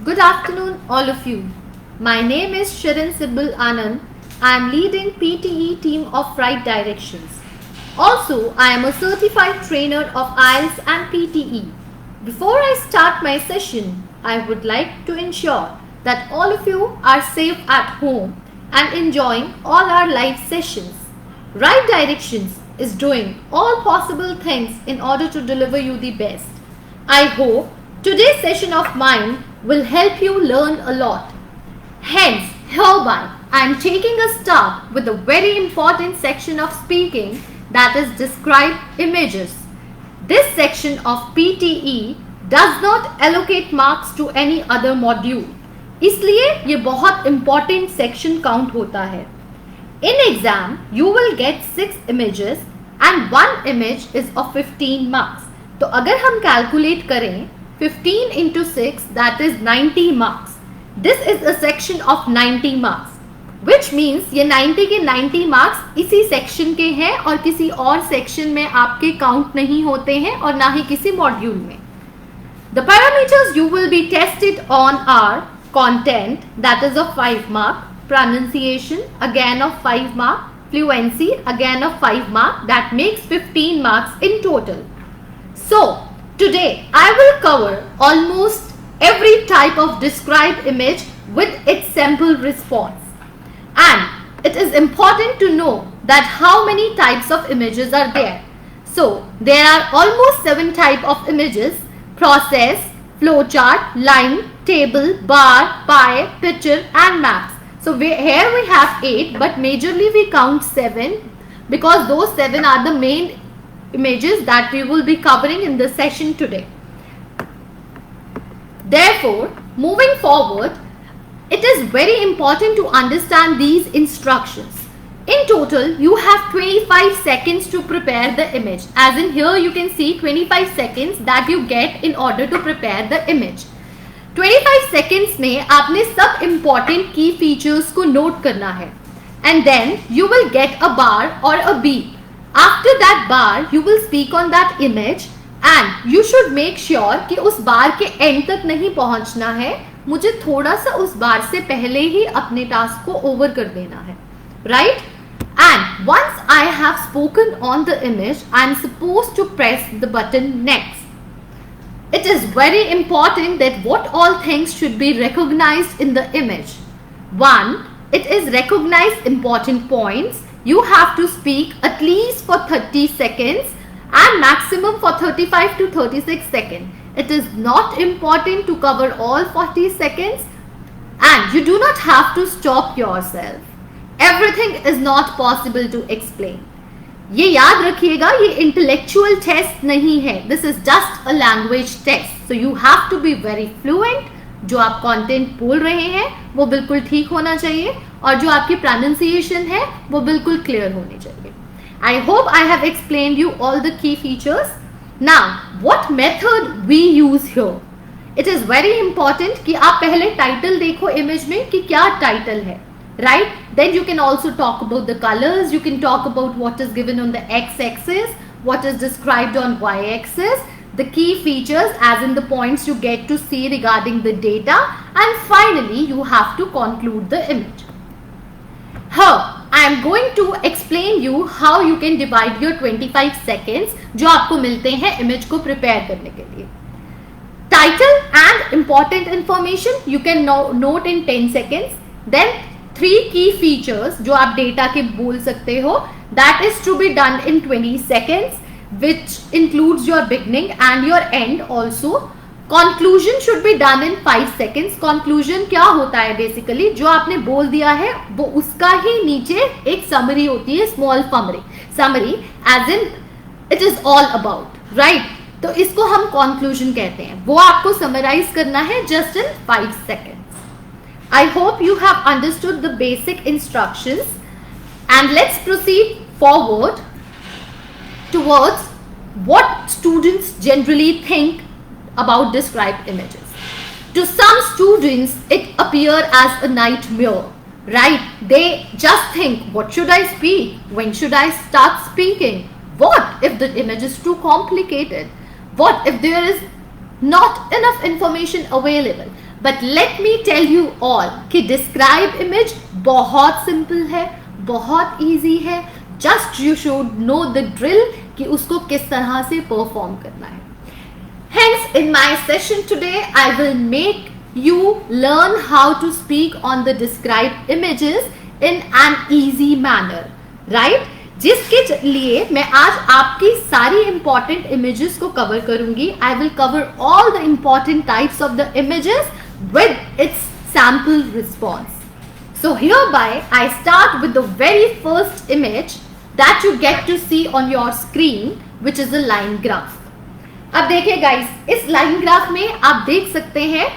Good afternoon, all of you. My name is Shirin Sibbal Anand. I am leading PTE team of Right Directions. Also, I am a certified trainer of IELTS and PTE. Before I start my session, I would like to ensure that all of you are safe at home and enjoying all our live sessions. Right Directions is doing all possible things in order to deliver you the best. I hope today's session of mine will help you learn a lot. Hence, hereby, I am taking a start with a very important section of speaking, that is describe images. This section of PTE does not allocate marks to any other module. इसलिए ये बहुत important section count होता है. In exam, you will get 6 images and one image is of 15 marks. तो अगर हम calculate करें 15 into 6, that is 90 marks. This is a section of 90 marks, which means ये 90 के 90 marks इसी section के हैं और किसी और section में आपके count नहीं होते हैं और ना ही किसी module में. The parameters you will be tested on are content, that is of 5 mark, pronunciation, again of 5 mark, fluency, again of 5 mark, that makes 15 marks in total. So, today I will cover almost every type of described image with its sample response. And it is important to know that how many types of images are there. So, there are almost 7 types of images: process, flowchart, line, table, bar, pie, picture and maps. So, here we have 8, but majorly we count 7 because those 7 are the main images that we will be covering in the session today. Therefore, moving forward, it is very important to understand these instructions. In total, you have 25 seconds to prepare the image. As in here you can see 25 seconds that you get in order to prepare the image. 25 seconds में आपने सब important key features को note करना है. And then you will get a bar or a beep. After that bar, you will speak on that image and you should make sure कि उस बार के end तक नहीं पहुंचना है. मुझे थोड़ा सा उस बार से पहले ही अपने टास्क को ओवर कर देना है, right? And once I have spoken on the image, I am supposed to press the button next. It is very important that what all things should be recognized in the image. 1. It is recognize important points. You have to speak at least for 30 seconds and maximum for 35 to 36 seconds. It is not important to cover all 40 seconds and you do not have to stop yourself. Everything is not possible to explain. ये याद रखिएगा, ये intellectual test नहीं है. This is just a language test. So you have to be very fluent. जो आप content बोल रहे हैं वो बिल्कुल ठीक होना चाहिए और जो आपकी pronunciation है वो बिल्कुल clear होनी चाहिए. I hope I have explained you all the key features. Now, what method we use here? It is very important कि आप पहले title देखो image में कि क्या title है, right? Then you can also talk about the colors. You can talk about what is given on the x-axis, what is described on y-axis, the key features as in the points you get to see regarding the data, and finally you have to conclude the image. Here I am going to explain you how you can divide your 25 seconds जो आपको मिलते हैं image को prepare करने के लिए. Title and important information you can note in 10 seconds. Then 3 key features जो आप data के बोल सकते हो, that is to be done in 20 seconds, which includes your beginning and your end also. Conclusion should be done in 5 seconds. Conclusion क्या होता है basically, जो आपने बोल दिया है वो उसका ही नीचे एक summary होती है, small summary as in it is all about, right? तो इसको हम conclusion कहते हैं. वो आपको summarize करना है just in 5 seconds. I hope you have understood the basic instructions and let's proceed forward towards what students generally think about described images. To some students, it appears as a nightmare, right? They just think, what should I speak? When should I start speaking? What if the image is too complicated? What if there is not enough information available? But let me tell you all कि describe image बहुत simple है, बहुत easy है. Just you should know the drill कि उसको किस तरह से परफॉर्म करना है. Hence, in my session today, I will make you learn how to speak on the described images in an easy manner, right? जिसके लिए मैं आज आपकी सारी important images को cover करूंगी. I will cover all the important types of the images with its sample response. So hereby, I start with the very first image that you get to see on your screen, which is a line graph. अब देखिए guys, इस line graph में आप देख सकते हैं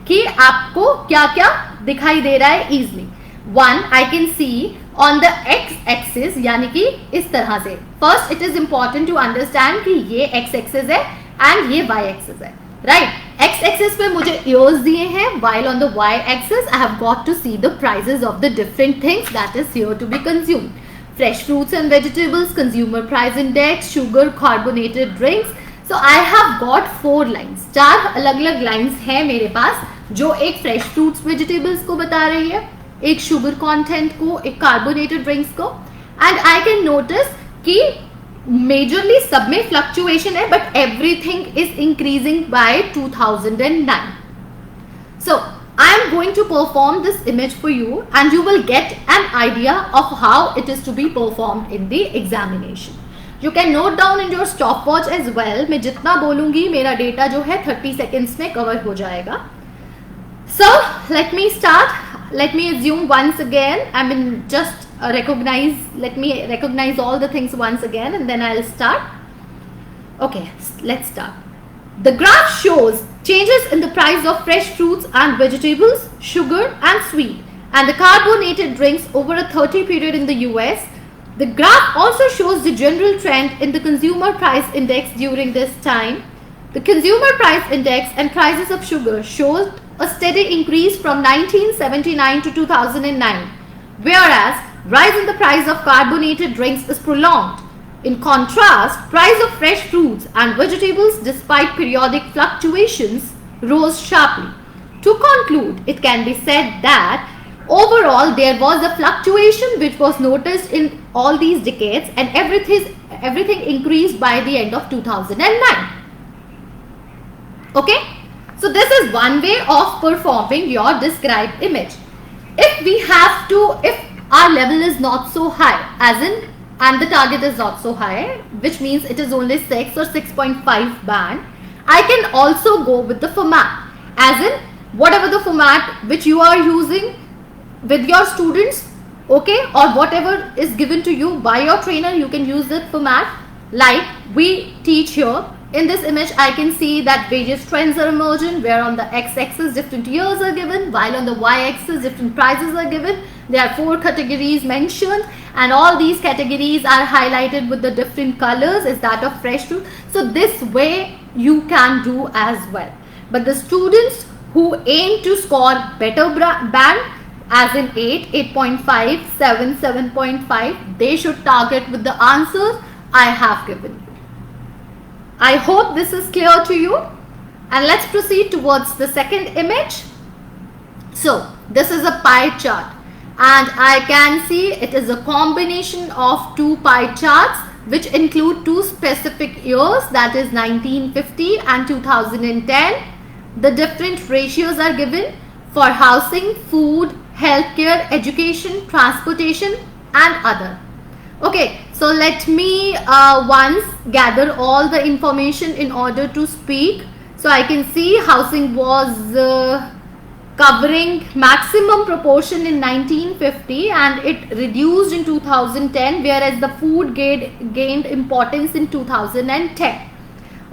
कि आपको क्या क्या दिखाई दे रहा है easily. One, I can see on the x axis, यानी कि इस तरह से. First it is important to understand कि ये एक्स एक्सिस है एंड ये वाई एक्सिस है, राइट. एक्स एक्सिस पे मुझे ईयर्स दिए हैं, while on the y axis I have got to see the prices of the different things that is here to be consumed. Fresh fruits and vegetables, consumer price index, sugar, carbonated drinks. So I have got 4 lines. 4 अलग अलग lines हैं मेरे पास, जो एक fresh fruits vegetables को बता रही है, एक शुगर कंटेंट को, एक कार्बोनेटेड ड्रिंक्स को. एंड आई कैन नोटिस कि मेजरली सब में फ्लक्चुएशन है, but everything is increasing by 2009. So I am going to perform this image for you and you will get an idea of how it is to be performed in the examination. You can note down in your stopwatch as well. मैं जितना बोलूंगी मेरा data जो है 30 seconds में cover हो जाएगा. So let me start. Let me assume once again. I mean just recognize. Let me recognize all the things once again and then I'll start. Okay, let's start. The graph shows changes in the price of fresh fruits and vegetables, sugar and sweet, and the carbonated drinks over a 30 period in the US. The graph also shows the general trend in the consumer price index during this time. The consumer price index and prices of sugar showed a steady increase from 1979 to 2009, whereas rise in the price of carbonated drinks is prolonged. In contrast, price of fresh fruits and vegetables, despite periodic fluctuations, rose sharply. To conclude, it can be said that overall, there was a fluctuation which was noticed in all these decades and everything increased by the end of 2009. Okay? So this is one way of performing your described image. If our level is not so high, as in, and the target is not so high, which means it is only 6 or 6.5 band, I can also go with the format. As in, whatever the format which you are using with your students, okay, or whatever is given to you by your trainer, you can use that format. Like we teach here in this image, I can see that various trends are emerging, where on the x-axis different years are given, while on the y-axis different prices are given. There are 4 categories mentioned and all these categories are highlighted with the different colors is that of fresh fruit. So this way you can do as well. But the students who aim to score better band, as in 8, 8.5, 7, 7.5, they should target with the answers I have given you. I hope this is clear to you. And let's proceed towards the second image. So this is a pie chart and I can see it is a combination of 2 pie charts which include 2 specific years, that is 1950 and 2010. The different ratios are given for housing, food, healthcare, education, transportation and other. Okay, so let me once gather all the information in order to speak. So I can see housing was covering maximum proportion in 1950 and it reduced in 2010, whereas the food gained importance in 2010.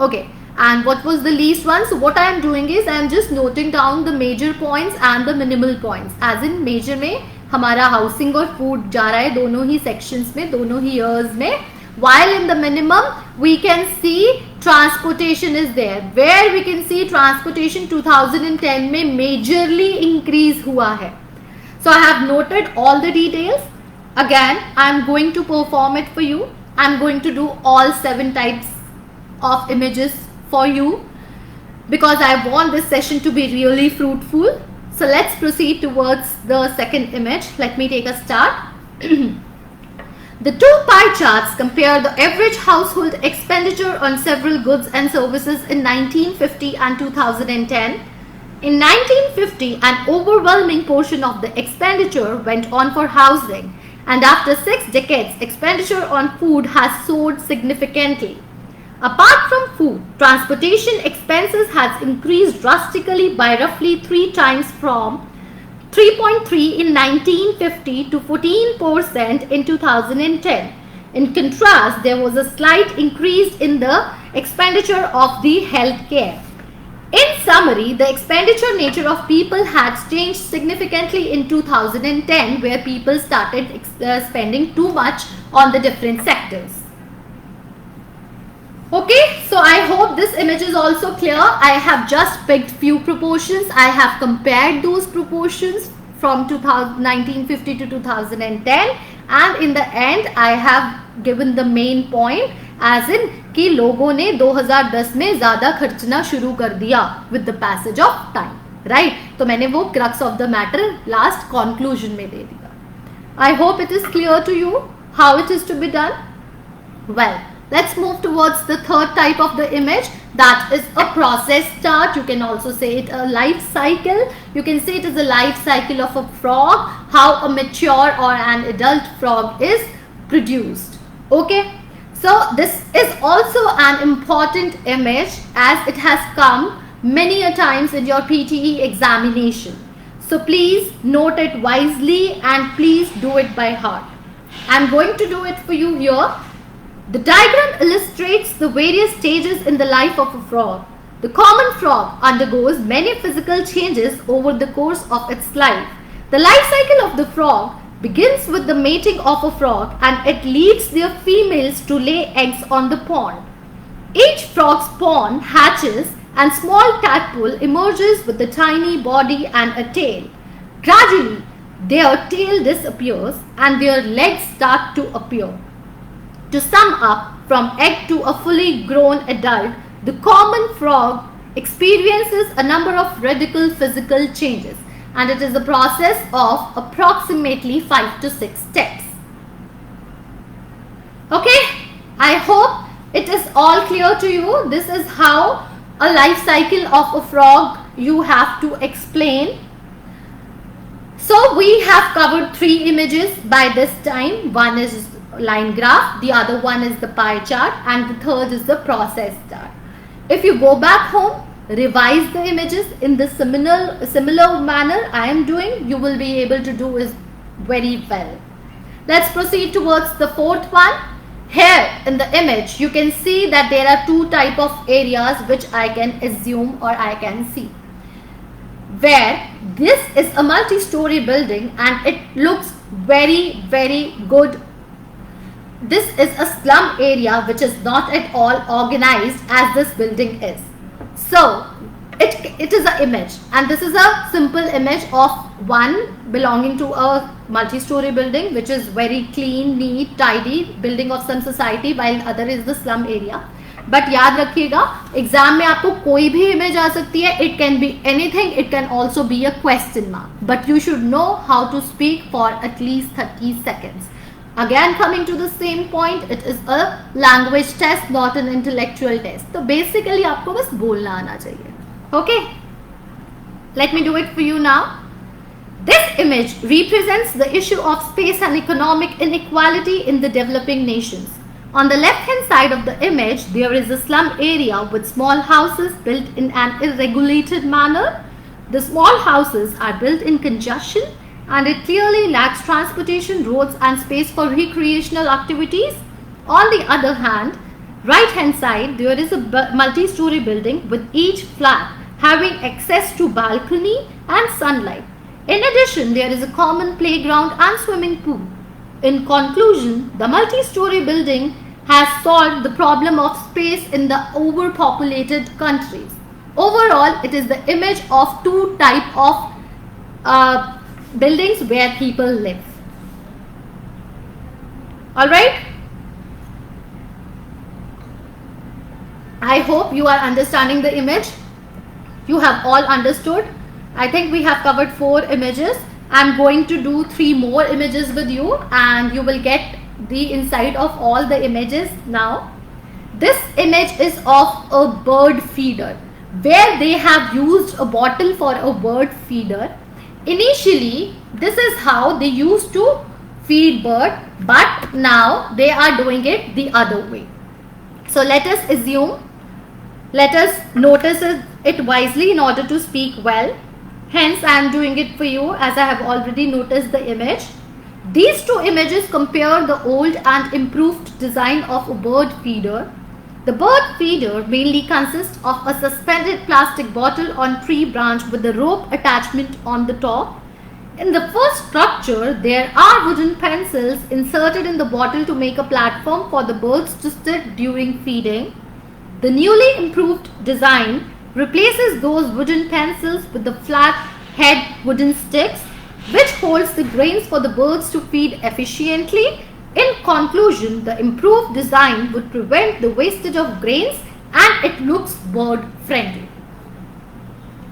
Okay, and what was the least one? So what I am doing is I am just noting down the major points and the minimal points. As in major में हमारा housing और food जा रहा है दोनों ही sections में, दोनों ही years में. While in the minimum we can see transportation is there, where we can see transportation 2010 में majorly increase हुआ है. So I have noted all the details. Again, I am going to perform it for you. I am going to do all 7 types of images for you. because I want this session to be really fruitful. So let's proceed towards the second image. Let me take a start. The two pie charts compare the average household expenditure on several goods and services in 1950 and 2010. In 1950, an overwhelming portion of the expenditure went on for housing, and after 6 decades, expenditure on food has soared significantly. Apart from food, transportation expenses has increased drastically by roughly 3 times from 3.3 in 1950 to 14% in 2010. In contrast, there was a slight increase in the expenditure of the healthcare. In summary, the expenditure nature of people had changed significantly in 2010, where people started spending too much on the different sectors. Okay, so I hope this image is also clear. I have just picked few proportions. I have compared those proportions from 1950 to 2010, and in the end I have given the main point as in कि लोगों ने 2010 में ज़्यादा खर्चना शुरू कर दिया with the passage of time, right? तो मैंने वो crux of the matter last conclusion में दे दिया. I hope it is clear to you how it is to be done. Well, let's move towards the third type of the image, that is a process chart. You can also say it a life cycle. You can say it is a life cycle of a frog, how a mature or an adult frog is produced. Okay, so this is also an important image as it has come many a times in your PTE examination. So please note it wisely and please do it by heart. I am going to do it for you here. The diagram illustrates the various stages in the life of a frog. The common frog undergoes many physical changes over the course of its life. The life cycle of the frog begins with the mating of a frog, and it leads their females to lay eggs on the pond. Each frog's spawn hatches and small tadpole emerges with a tiny body and a tail. Gradually, their tail disappears and their legs start to appear. To sum up, from egg to a fully grown adult, the common frog experiences a number of radical physical changes, and it is a process of approximately 5 to 6 steps. Okay, I hope it is all clear to you. This is how a life cycle of a frog you have to explain. So we have covered 3 images by this time. One is line graph, the other one is the pie chart, and the third is the process chart. If you go back home, revise the images in the similar manner I am doing, you will be able to do it very well. Let's proceed towards the fourth one. Here in the image you can see that there are 2 type of areas which I can assume or I can see, where this is a multi-story building and it looks very good. This is a slum area which is not at all organized as this building is. So it is an image, and this is a simple image of one belonging to a multi-story building which is very clean, neat, tidy building of some society, while other is the slum area. But याद रखिएगा, exam में आपको कोई भी image आ सकती है. It can be anything. It can also be a question mark. But you should know how to speak for at least 30 seconds. Again, coming to the same point, it is a language test, not an intellectual test. So basically आपको बस बोलना आना चाहिए. Okay, let me do it for you now. This image represents the issue of space and economic inequality in the developing nations. On the left hand side of the image, there is a slum area with small houses built in an irregulated manner. The small houses are built in conjunction, and it clearly lacks transportation, roads and space for recreational activities. On the other hand, right hand side, there is a multi-story building with each flat having access to balcony and sunlight. In addition, there is a common playground and swimming pool. In conclusion, the multi-story building has solved the problem of space in the overpopulated countries. Overall, it is the image of 2 types of buildings where people live. Alright? I hope you are understanding the image. You have all understood. I think we have covered 4 images. I'm going to do 3 more images with you and you will get the insight of all the images now. This image is of a bird feeder where they have used a bottle for a bird feeder. Initially, this is how they used to feed bird, but now they are doing it the other way. So let us assume, let us notice it wisely in order to speak well. Hence, I am doing it for you as I have already noticed the image. These 2 images compare the old and improved design of a bird feeder. The bird feeder mainly consists of a suspended plastic bottle on tree branch with a rope attachment on the top. In the first structure, there are wooden pencils inserted in the bottle to make a platform for the birds to sit during feeding. The newly improved design replaces those wooden pencils with the flat head wooden sticks, which holds the grains for the birds to feed efficiently. In conclusion, the improved design would prevent the wastage of grains and it looks bird friendly.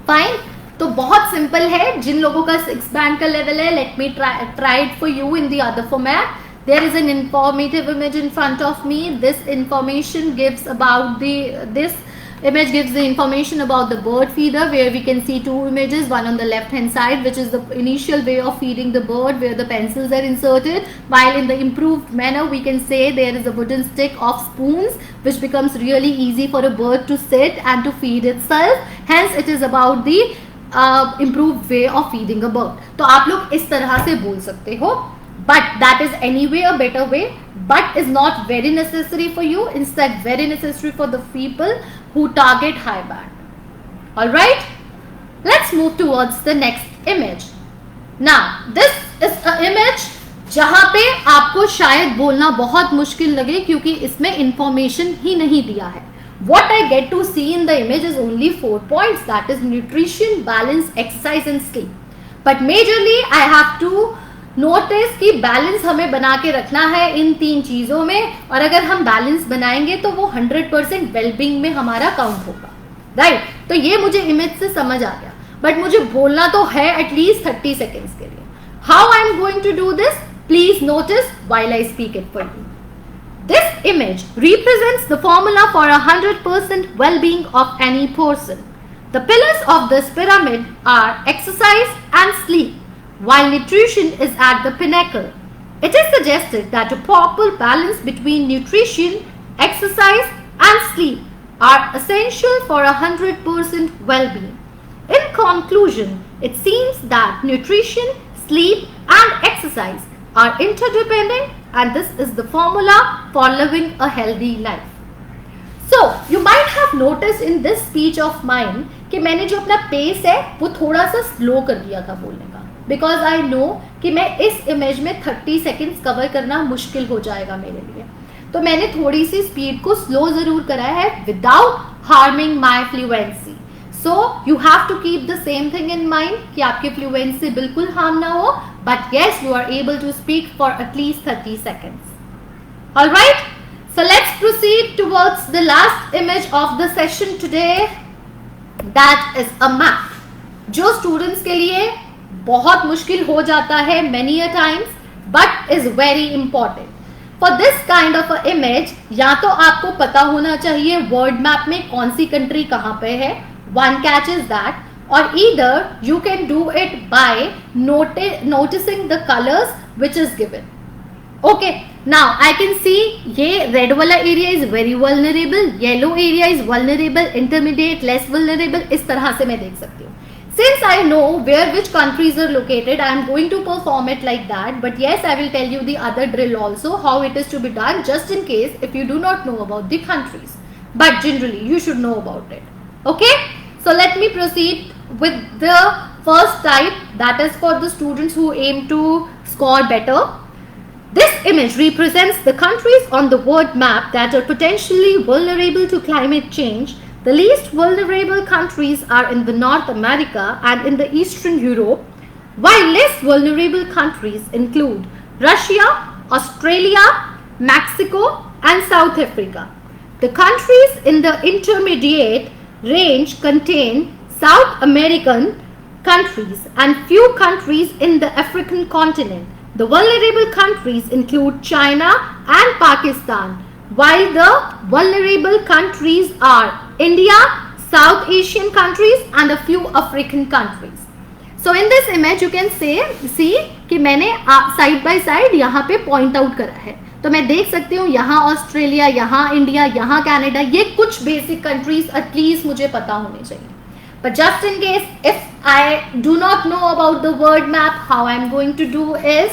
Fine. तो बहुत simple है. जिन लोगों का 6 band का level है, let me try it for you in the other format. There is an informative image in front of me. This information gives about this image gives the information about the bird feeder, where we can see 2 images, one on the left hand side, which is the initial way of feeding the bird where the pencils are inserted, while in the improved manner we can say there is a wooden stick of spoons which becomes really easy for a bird to sit and to feed itself. Hence it is about the improved way of feeding a bird. तो आप लोग इस तरह से बोल सकते हो, but that is anyway a better way, but is not very necessary for you, instead very necessary for the people who target high band. Alright, let's move towards the next image. Now this is an image जहाँ पे आपको शायद बोलना बहुत मुश्किल लगे क्योंकि इसमें information ही नहीं दिया है. What I get to see in the image is only 4 points, that is nutrition, balance, exercise and sleep. But majorly I have to notice कि बैलेंस हमें बना के रखना है इन 3 चीज़ों में, और अगर हम बैलेंस बनाएंगे तो वो 100% वेलबींग में हमारा काउंट होगा. राइट, तो ये मुझे इमेज से समझ आ गया, बट मुझे बोलना तो है एटलीस्ट 30 सेकेंड्स के लिए. How I am going to do this, please notice while I speak it for you. This image represents the formula for 100% well-being of any person. The pillars of this pyramid are exercise and sleep, while nutrition is at the pinnacle. It is suggested that a proper balance between nutrition, exercise and sleep are essential for 100% well-being. In conclusion, it seems that nutrition, sleep and exercise are interdependent, and this is the formula for living a healthy life. So you might have noticed in this speech of mine कि मैंने जो अपना pace है वो थोड़ा सा slow कर दिया था बोलने का, बिकॉज आई नो कि मैं इस इमेज में 30 सेकेंड्स कवर करना मुश्किल हो जाएगा मेरे लिए. तो मैंने थोड़ी सी स्पीड को स्लो जरूर कराया है without harming my fluency. So you have to keep the same thing in mind कि आपके fluency बिल्कुल harm ना हो, but yes, you are able to speak for at least 30 seconds. Alright, so let's proceed towards the last image of the session today. That is a map, जो students के लिए बहुत मुश्किल हो जाता है many a times, but is very important. For this kind of a image, या तो आपको पता होना चाहिए word map में कौन सी country कहाँ पे है. One catch is that, or either you can do it by noticing the colors which is given. Okay, now I can see ये red वाला area is very vulnerable, yellow area is vulnerable, intermediate, less vulnerable. इस तरह से मैं देख सकती हूँ. Since I know where which countries are located, I am going to perform it like that. But yes, I will tell you the other drill also, how it is to be done, just in case if you do not know about the countries. But generally, you should know about it. Okay? So let me proceed with the first type, that is for the students who aim to score better. This image represents the countries on the world map that are potentially vulnerable to climate change. The least vulnerable countries are in the North America and in the Eastern Europe, while less vulnerable countries include Russia, Australia, Mexico and South Africa. The countries in the intermediate range contain South American countries and few countries in the African continent. The vulnerable countries include China and Pakistan, while the vulnerable countries are India, South Asian countries and a few African countries. So in this image you can see कि मैंने side by side यहाँ पे point out करा है, तो मैं देख सकती हूँ यहाँ ऑस्ट्रेलिया, यहाँ इंडिया, यहाँ कनाडा, ये कुछ बेसिक कंट्रीज एटलीस्ट मुझे पता होने चाहिए. But just in case if I do not know about the word map, how I am going to do is,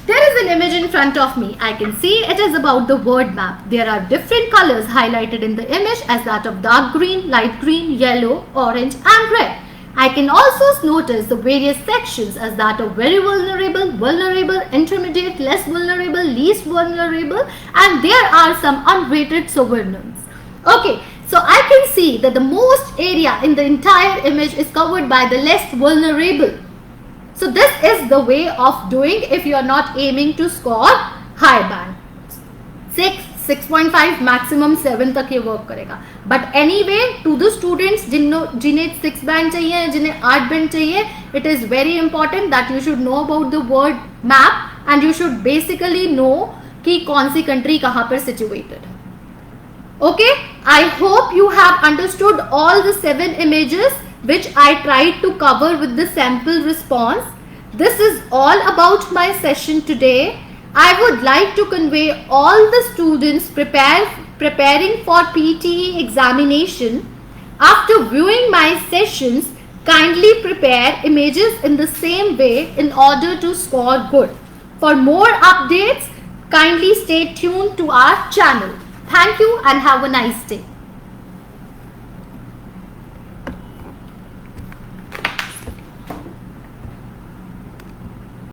there is an image in front of me. I can see it is about the word map. There are different colors highlighted in the image as that of dark green, light green, yellow, orange and red. I can also notice the various sections as that of very vulnerable, vulnerable, intermediate, less vulnerable, least vulnerable, and there are some unrated sovereigns. Okay, so I can see that the most area in the entire image is covered by the less vulnerable. So this is the way of doing if you are not aiming to score high band. 6, 6.5 maximum 7 तक ये work करेगा. But anyway to the students जिन्हें 6 band चाहिए, जिन्हें 8 band चाहिए, it is very important that you should know about the word map and you should basically know कि कौन सी country कहाँ पर situated. Okay, I hope you have understood all the 7 images which I tried to cover with the sample response. This is all about my session today. I would like to convey all the students preparing for PTE examination. After viewing my sessions, kindly prepare images in the same way in order to score good. For more updates, kindly stay tuned to our channel. Thank you and have a nice day.